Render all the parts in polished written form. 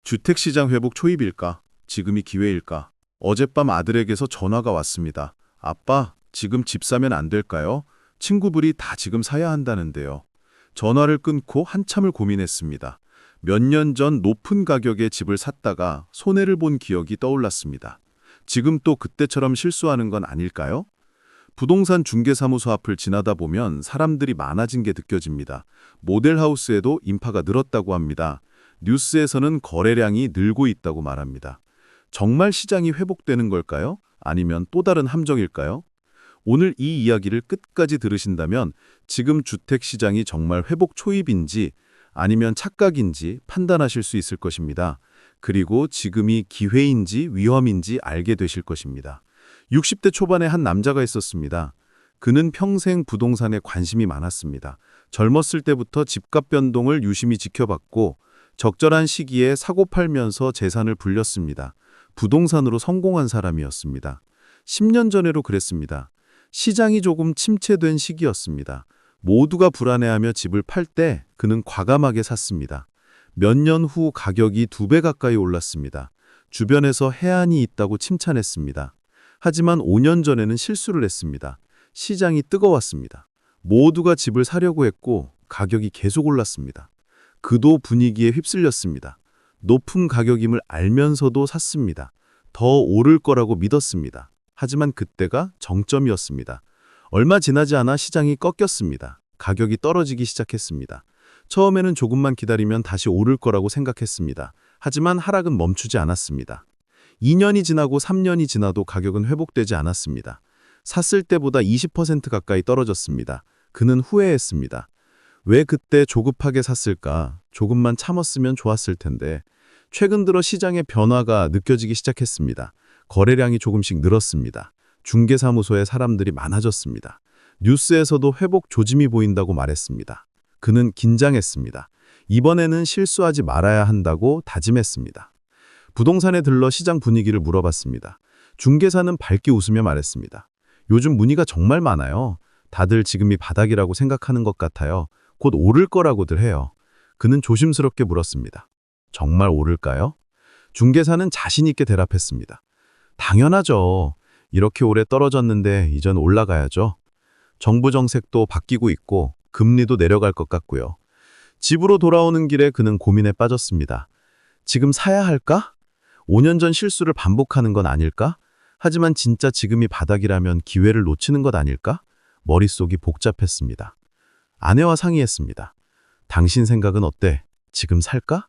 주택시장 회복 초입일까? 지금이 기회일까? 어젯밤 아들에게서 전화가 왔습니다. 아빠, 지금 집 사면 안 될까요? 친구들이 다 지금 사야 한다는데요. 전화를 끊고 한참을 고민했습니다. 몇 년 전 높은 가격의 집을 샀다가 손해를 본 기억이 떠올랐습니다. 지금 또 그때처럼 실수하는 건 아닐까요? 부동산 중개사무소 앞을 지나다 보면 사람들이 많아진 게 느껴집니다. 모델하우스에도 인파가 늘었다고 합니다. 뉴스에서는 거래량이 늘고 있다고 말합니다. 정말 시장이 회복되는 걸까요? 아니면 또 다른 함정일까요? 오늘 이 이야기를 끝까지 들으신다면 지금 주택시장이 정말 회복 초입인지 아니면 착각인지 판단하실 수 있을 것입니다. 그리고 지금이 기회인지 위험인지 알게 되실 것입니다. 60대 초반에 한 남자가 있었습니다. 그는 평생 부동산에 관심이 많았습니다. 젊었을 때부터 집값 변동을 유심히 지켜봤고 적절한 시기에 사고 팔면서 재산을 불렸습니다. 부동산으로 성공한 사람이었습니다. 10년 전에로 그랬습니다. 시장이 조금 침체된 시기였습니다. 모두가 불안해하며 집을 팔 때 그는 과감하게 샀습니다. 몇 년 후 가격이 2배 가까이 올랐습니다. 주변에서 해안이 있다고 칭찬했습니다. 하지만 5년 전에는 실수를 했습니다. 시장이 뜨거웠습니다. 모두가 집을 사려고 했고 가격이 계속 올랐습니다. 그도 분위기에 휩쓸렸습니다. 높은 가격임을 알면서도 샀습니다. 더 오를 거라고 믿었습니다. 하지만 그때가 정점이었습니다. 얼마 지나지 않아 시장이 꺾였습니다. 가격이 떨어지기 시작했습니다. 처음에는 조금만 기다리면 다시 오를 거라고 생각했습니다. 하지만 하락은 멈추지 않았습니다. 2년이 지나고 3년이 지나도 가격은 회복되지 않았습니다. 샀을 때보다 20% 가까이 떨어졌습니다. 그는 후회했습니다. 왜 그때 조급하게 샀을까? 조금만 참았으면 좋았을 텐데. 최근 들어 시장의 변화가 느껴지기 시작했습니다. 거래량이 조금씩 늘었습니다. 중개사무소에 사람들이 많아졌습니다. 뉴스에서도 회복 조짐이 보인다고 말했습니다. 그는 긴장했습니다. 이번에는 실수하지 말아야 한다고 다짐했습니다. 부동산에 들러 시장 분위기를 물어봤습니다. 중개사는 밝게 웃으며 말했습니다. 요즘 문의가 정말 많아요. 다들 지금이 바닥이라고 생각하는 것 같아요. 곧 오를 거라고들 해요. 그는 조심스럽게 물었습니다. 정말 오를까요? 중개사는 자신 있게 대답했습니다. 당연하죠. 이렇게 오래 떨어졌는데 이젠 올라가야죠. 정부 정책도 바뀌고 있고 금리도 내려갈 것 같고요. 집으로 돌아오는 길에 그는 고민에 빠졌습니다. 지금 사야 할까? 5년 전 실수를 반복하는 건 아닐까? 하지만 진짜 지금이 바닥이라면 기회를 놓치는 것 아닐까? 머릿속이 복잡했습니다. 아내와 상의했습니다. 당신 생각은 어때? 지금 살까?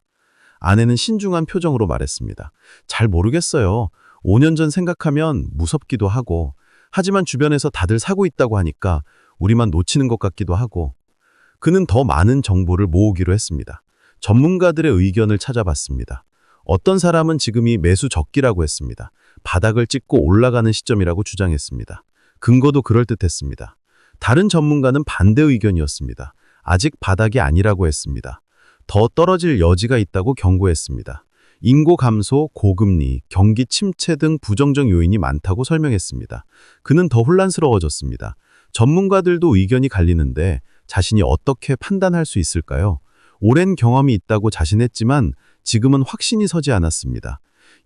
아내는 신중한 표정으로 말했습니다. 잘 모르겠어요. 5년 전 생각하면 무섭기도 하고, 하지만 주변에서 다들 사고 있다고 하니까 우리만 놓치는 것 같기도 하고. 그는 더 많은 정보를 모으기로 했습니다. 전문가들의 의견을 찾아봤습니다. 어떤 사람은 지금이 매수 적기라고 했습니다. 바닥을 찍고 올라가는 시점이라고 주장했습니다. 근거도 그럴듯했습니다. 다른 전문가는 반대 의견이었습니다. 아직 바닥이 아니라고 했습니다. 더 떨어질 여지가 있다고 경고했습니다. 인구 감소, 고금리, 경기 침체 등 부정적 요인이 많다고 설명했습니다. 그는 더 혼란스러워졌습니다. 전문가들도 의견이 갈리는데 자신이 어떻게 판단할 수 있을까요? 오랜 경험이 있다고 자신했지만 지금은 확신이 서지 않았습니다.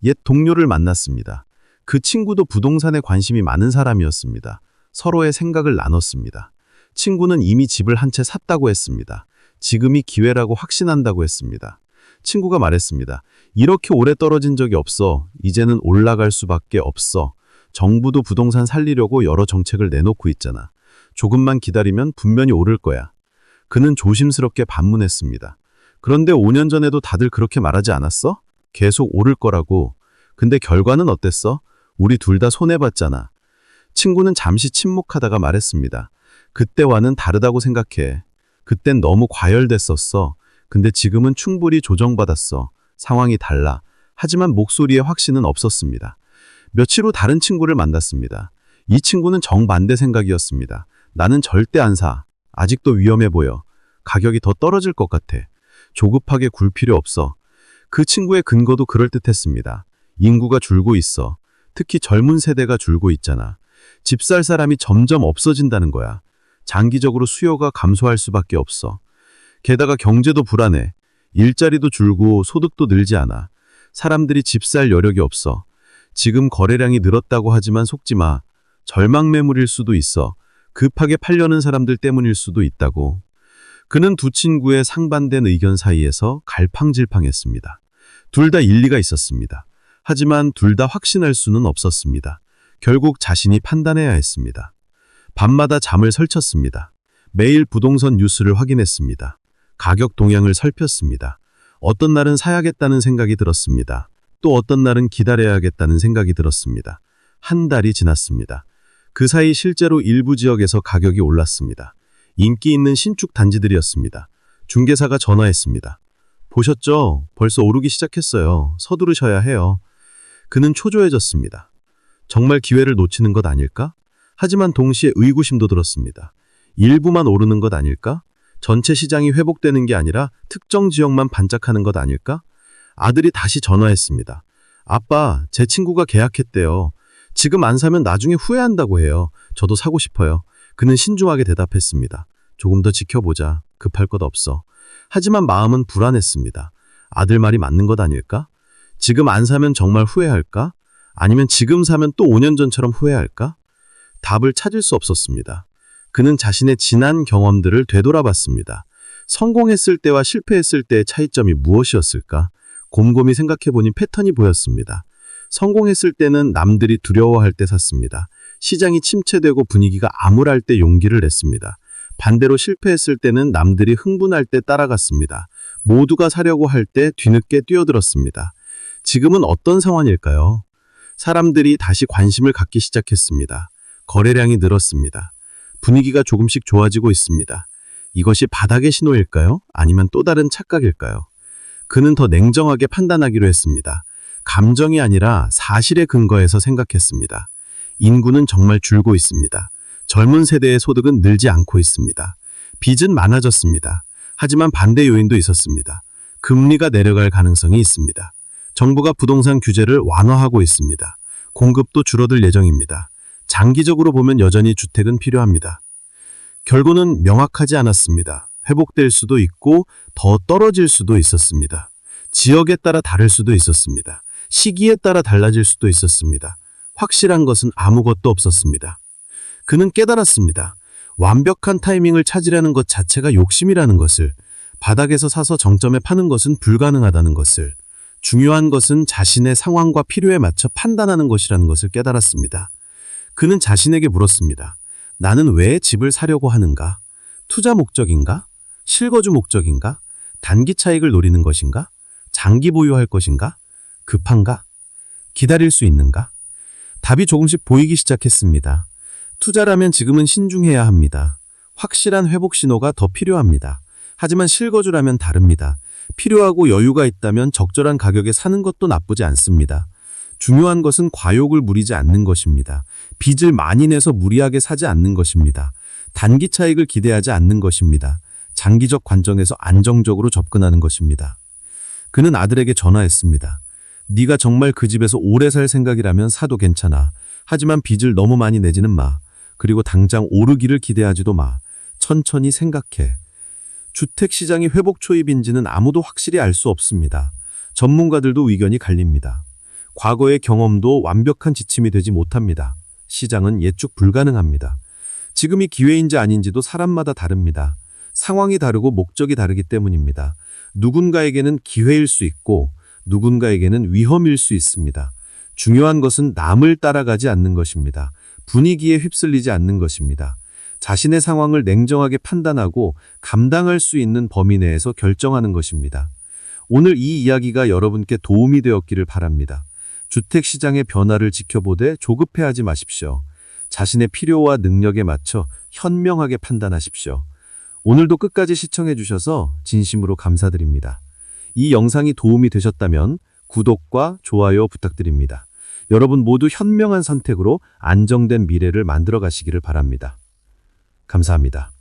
옛 동료를 만났습니다. 그 친구도 부동산에 관심이 많은 사람이었습니다. 서로의 생각을 나눴습니다. 친구는 이미 집을 한 채 샀다고 했습니다. 지금이 기회라고 확신한다고 했습니다. 친구가 말했습니다. 이렇게 오래 떨어진 적이 없어. 이제는 올라갈 수밖에 없어. 정부도 부동산 살리려고 여러 정책을 내놓고 있잖아. 조금만 기다리면 분명히 오를 거야. 그는 조심스럽게 반문했습니다. 그런데 5년 전에도 다들 그렇게 말하지 않았어? 계속 오를 거라고. 근데 결과는 어땠어? 우리 둘 다 손해봤잖아. 친구는 잠시 침묵하다가 말했습니다. 그때와는 다르다고 생각해. 그땐 너무 과열됐었어. 근데 지금은 충분히 조정받았어. 상황이 달라. 하지만 목소리에 확신은 없었습니다. 며칠 후 다른 친구를 만났습니다. 이 친구는 정반대 생각이었습니다. 나는 절대 안 사. 아직도 위험해 보여. 가격이 더 떨어질 것 같아. 조급하게 굴 필요 없어. 그 친구의 근거도 그럴듯했습니다. 인구가 줄고 있어. 특히 젊은 세대가 줄고 있잖아. 집 살 사람이 점점 없어진다는 거야. 장기적으로 수요가 감소할 수밖에 없어. 게다가 경제도 불안해. 일자리도 줄고 소득도 늘지 않아. 사람들이 집 살 여력이 없어. 지금 거래량이 늘었다고 하지만 속지 마. 절망 매물일 수도 있어. 급하게 팔려는 사람들 때문일 수도 있다고. 그는 두 친구의 상반된 의견 사이에서 갈팡질팡했습니다. 둘 다 일리가 있었습니다. 하지만 둘 다 확신할 수는 없었습니다. 결국 자신이 판단해야 했습니다. 밤마다 잠을 설쳤습니다. 매일 부동산 뉴스를 확인했습니다. 가격 동향을 살폈습니다. 어떤 날은 사야겠다는 생각이 들었습니다. 또 어떤 날은 기다려야겠다는 생각이 들었습니다. 한 달이 지났습니다. 그 사이 실제로 일부 지역에서 가격이 올랐습니다. 인기 있는 신축 단지들이었습니다. 중개사가 전화했습니다. 보셨죠? 벌써 오르기 시작했어요. 서두르셔야 해요. 그는 초조해졌습니다. 정말 기회를 놓치는 것 아닐까? 하지만 동시에 의구심도 들었습니다. 일부만 오르는 것 아닐까? 전체 시장이 회복되는 게 아니라 특정 지역만 반짝하는 것 아닐까? 아들이 다시 전화했습니다. 아빠, 제 친구가 계약했대요. 지금 안 사면 나중에 후회한다고 해요. 저도 사고 싶어요. 그는 신중하게 대답했습니다. 조금 더 지켜보자. 급할 것 없어. 하지만 마음은 불안했습니다. 아들 말이 맞는 것 아닐까? 지금 안 사면 정말 후회할까? 아니면 지금 사면 또 5년 전처럼 후회할까? 답을 찾을 수 없었습니다. 그는 자신의 지난 경험들을 되돌아봤습니다. 성공했을 때와 실패했을 때의 차이점이 무엇이었을까? 곰곰이 생각해보니 패턴이 보였습니다. 성공했을 때는 남들이 두려워할 때 샀습니다. 시장이 침체되고 분위기가 암울할 때 용기를 냈습니다. 반대로 실패했을 때는 남들이 흥분할 때 따라갔습니다. 모두가 사려고 할 때 뒤늦게 뛰어들었습니다. 지금은 어떤 상황일까요? 사람들이 다시 관심을 갖기 시작했습니다. 거래량이 늘었습니다. 분위기가 조금씩 좋아지고 있습니다. 이것이 바닥의 신호일까요? 아니면 또 다른 착각일까요? 그는 더 냉정하게 판단하기로 했습니다. 감정이 아니라 사실에 근거해서 생각했습니다. 인구는 정말 줄고 있습니다. 젊은 세대의 소득은 늘지 않고 있습니다. 빚은 많아졌습니다. 하지만 반대 요인도 있었습니다. 금리가 내려갈 가능성이 있습니다. 정부가 부동산 규제를 완화하고 있습니다. 공급도 줄어들 예정입니다. 장기적으로 보면 여전히 주택은 필요합니다. 결과는 명확하지 않았습니다. 회복될 수도 있고 더 떨어질 수도 있었습니다. 지역에 따라 다를 수도 있었습니다. 시기에 따라 달라질 수도 있었습니다. 확실한 것은 아무것도 없었습니다. 그는 깨달았습니다. 완벽한 타이밍을 찾으려는 것 자체가 욕심이라는 것을, 바닥에서 사서 정점에 파는 것은 불가능하다는 것을, 중요한 것은 자신의 상황과 필요에 맞춰 판단하는 것이라는 것을 깨달았습니다. 그는 자신에게 물었습니다. 나는 왜 집을 사려고 하는가? 투자 목적인가? 실거주 목적인가? 단기 차익을 노리는 것인가? 장기 보유할 것인가? 급한가? 기다릴 수 있는가? 답이 조금씩 보이기 시작했습니다. 투자라면 지금은 신중해야 합니다. 확실한 회복 신호가 더 필요합니다. 하지만 실거주라면 다릅니다. 필요하고 여유가 있다면 적절한 가격에 사는 것도 나쁘지 않습니다. 중요한 것은 과욕을 부리지 않는 것입니다. 빚을 많이 내서 무리하게 사지 않는 것입니다. 단기 차익을 기대하지 않는 것입니다. 장기적 관점에서 안정적으로 접근하는 것입니다. 그는 아들에게 전화했습니다. 네가 정말 그 집에서 오래 살 생각이라면 사도 괜찮아. 하지만 빚을 너무 많이 내지는 마. 그리고 당장 오르기를 기대하지도 마. 천천히 생각해. 주택시장이 회복 초입인지는 아무도 확실히 알 수 없습니다. 전문가들도 의견이 갈립니다. 과거의 경험도 완벽한 지침이 되지 못합니다. 시장은 예측 불가능합니다. 지금이 기회인지 아닌지도 사람마다 다릅니다. 상황이 다르고 목적이 다르기 때문입니다. 누군가에게는 기회일 수 있고 누군가에게는 위험일 수 있습니다. 중요한 것은 남을 따라가지 않는 것입니다. 분위기에 휩쓸리지 않는 것입니다. 자신의 상황을 냉정하게 판단하고 감당할 수 있는 범위 내에서 결정하는 것입니다. 오늘 이 이야기가 여러분께 도움이 되었기를 바랍니다. 주택시장의 변화를 지켜보되 조급해하지 마십시오. 자신의 필요와 능력에 맞춰 현명하게 판단하십시오. 오늘도 끝까지 시청해 주셔서 진심으로 감사드립니다. 이 영상이 도움이 되셨다면 구독과 좋아요 부탁드립니다. 여러분 모두 현명한 선택으로 안정된 미래를 만들어 가시기를 바랍니다. 감사합니다.